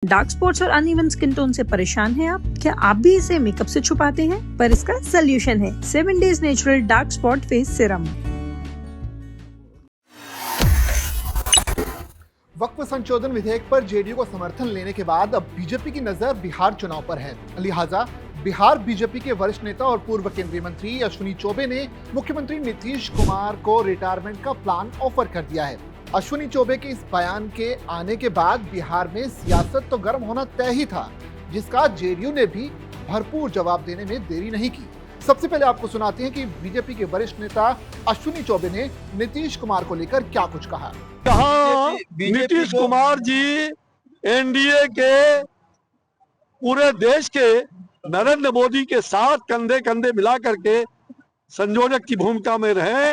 Dark spots और uneven skin tone से परेशान हैं आप? क्या आप भी इसे मेकअप से छुपाते हैं? पर इसका सोल्यूशन है 7 days natural dark spot face serum. वक्फ संशोधन विधेयक पर जेडीयू को समर्थन लेने के बाद अब बीजेपी की नजर बिहार चुनाव पर है। लिहाजा बिहार बीजेपी के वरिष्ठ नेता और पूर्व केंद्रीय मंत्री अश्विनी चौबे ने मुख्यमंत्री नीतीश कुमार को रिटायरमेंट का प्लान ऑफर कर दिया है। अश्विनी चौबे के इस बयान के आने के बाद बिहार में सियासत तो गर्म होना तय ही था, जिसका जेडीयू ने भी भरपूर जवाब देने में देरी नहीं की। सबसे पहले आपको सुनाते हैं कि बीजेपी के वरिष्ठ नेता अश्विनी चौबे ने नीतीश कुमार को लेकर क्या कुछ कहा। नीतीश कुमार जी एनडीए के पूरे देश के नरेंद्र मोदी के साथ कंधे कंधे मिला करके संयोजक की भूमिका में रहे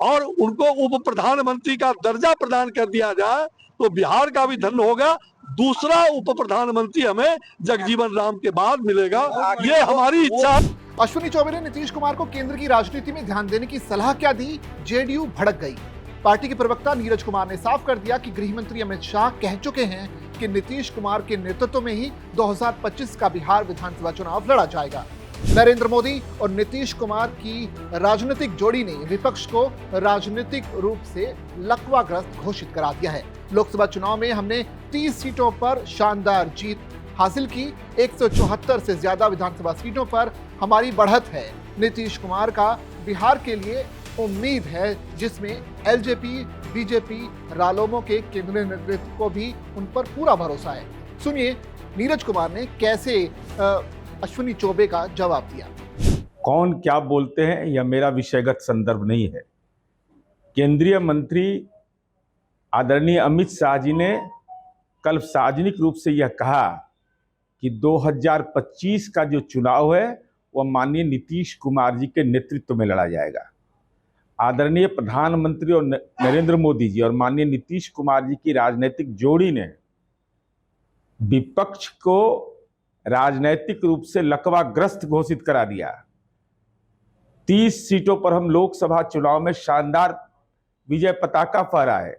और उनको उप प्रधानमंत्री का दर्जा प्रदान कर दिया जाए तो बिहार का भी धन होगा। दूसरा उप प्रधानमंत्री हमें जगजीवन राम के बाद मिलेगा, ये हमारी इच्छा। अश्विनी चौबे ने नीतीश कुमार को केंद्र की राजनीति में ध्यान देने की सलाह क्या दी? जेडीयू भड़क गई। पार्टी के प्रवक्ता नीरज कुमार ने साफ कर दिया कि गृह मंत्री अमित शाह कह चुके हैं कि नीतीश कुमार के नेतृत्व में ही 2025 का बिहार विधानसभा चुनाव लड़ा जाएगा। नरेंद्र मोदी और नीतीश कुमार की राजनीतिक जोड़ी ने विपक्ष को राजनीतिक रूप से लकवाग्रस्त घोषित करा दिया है। लोकसभा चुनाव में हमने 30 सीटों पर शानदार जीत हासिल की। 174 से ज्यादा विधानसभा सीटों पर हमारी बढ़त है। नीतीश कुमार का बिहार के लिए उम्मीद है, जिसमें एलजेपी, बीजेपी, रालोमो के केंद्रीय नेतृत्व को भी उन पर पूरा भरोसा है। सुनिए नीरज कुमार ने कैसे अश्विनी चौबे का जवाब दिया। कौन क्या बोलते हैं यह मेरा विषयगत संदर्भ नहीं है। केंद्रीय मंत्री आदरणीय अमित शाह जी ने कल सार्वजनिक रूप से यह कहा कि 2025 का जो चुनाव है वह माननीय नीतीश कुमार जी के नेतृत्व में लड़ा जाएगा। आदरणीय प्रधानमंत्री और नरेंद्र मोदी जी और माननीय नीतीश कुमार जी की राजनीतिक जोड़ी ने विपक्ष को राजनीतिक रूप से लकवाग्रस्त घोषित करा दिया। 30 सीटों पर हम लोकसभा चुनाव में शानदार विजय पताका फहराए।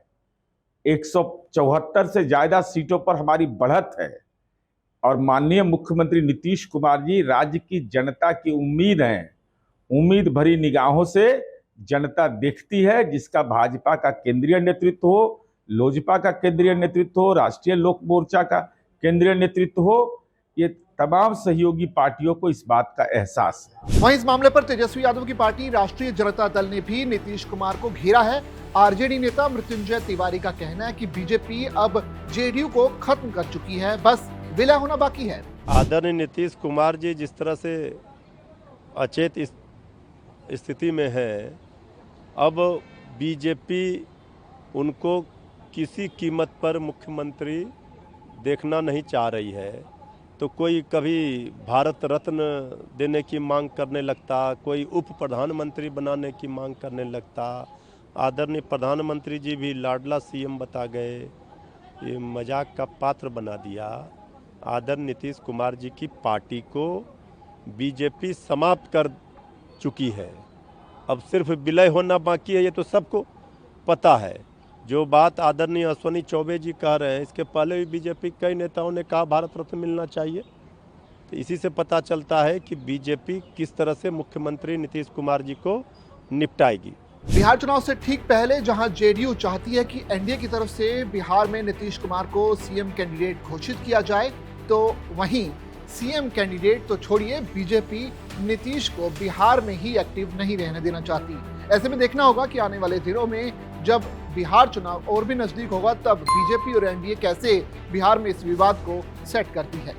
174 से ज्यादा सीटों पर हमारी बढ़त है और माननीय मुख्यमंत्री नीतीश कुमार जी राज्य की जनता की उम्मीद है। उम्मीद भरी निगाहों से जनता देखती है, जिसका भाजपा का केंद्रीय नेतृत्व हो, लोजपा का केंद्रीय नेतृत्व हो, राष्ट्रीय लोक मोर्चा का केंद्रीय नेतृत्व हो, ये तमाम सहयोगी पार्टियों को इस बात का एहसास है। वहीं इस मामले पर तेजस्वी यादव की पार्टी राष्ट्रीय जनता दल ने भी नीतीश कुमार को घेरा है। आरजेडी नेता मृत्युंजय तिवारी का कहना है कि बीजेपी अब जेडीयू को खत्म कर चुकी है, बस विलय होना बाकी है। आदरणीय नीतीश कुमार जी जिस तरह से अचेत स्थिति में है, अब बीजेपी उनको किसी कीमत पर मुख्यमंत्री देखना नहीं चाह रही है। तो कोई कभी भारत रत्न देने की मांग करने लगता, कोई उप प्रधानमंत्री बनाने की मांग करने लगता। आदरणीय प्रधानमंत्री जी भी लाडला सीएम बता गए, ये मजाक का पात्र बना दिया। आदरणीय नीतीश कुमार जी की पार्टी को बीजेपी समाप्त कर चुकी है, अब सिर्फ विलय होना बाकी है, ये तो सबको पता है। जो बात आदरणीय अश्विनी चौबे जी कह रहे हैं, इसके पहले भी बीजेपी कई नेताओं ने कहा भारत रत्न मिलना चाहिए। तो इसी से पता चलता है कि बीजेपी किस तरह से मुख्यमंत्री नीतीश कुमार जी को निपटाएगी। बिहार चुनाव से ठीक पहले जहां जेडीयू चाहती है कि एनडीए की तरफ से बिहार में नीतीश कुमार को सीएम कैंडिडेट घोषित किया जाए, तो वहीं सीएम कैंडिडेट तो छोड़िए, बीजेपी नीतीश को बिहार में ही एक्टिव नहीं रहने देना चाहती। ऐसे में देखना होगा कि आने वाले दिनों में जब बिहार चुनाव और भी नजदीक होगा, तब बीजेपी और एनडीए कैसे बिहार में इस विवाद को सेट करती है।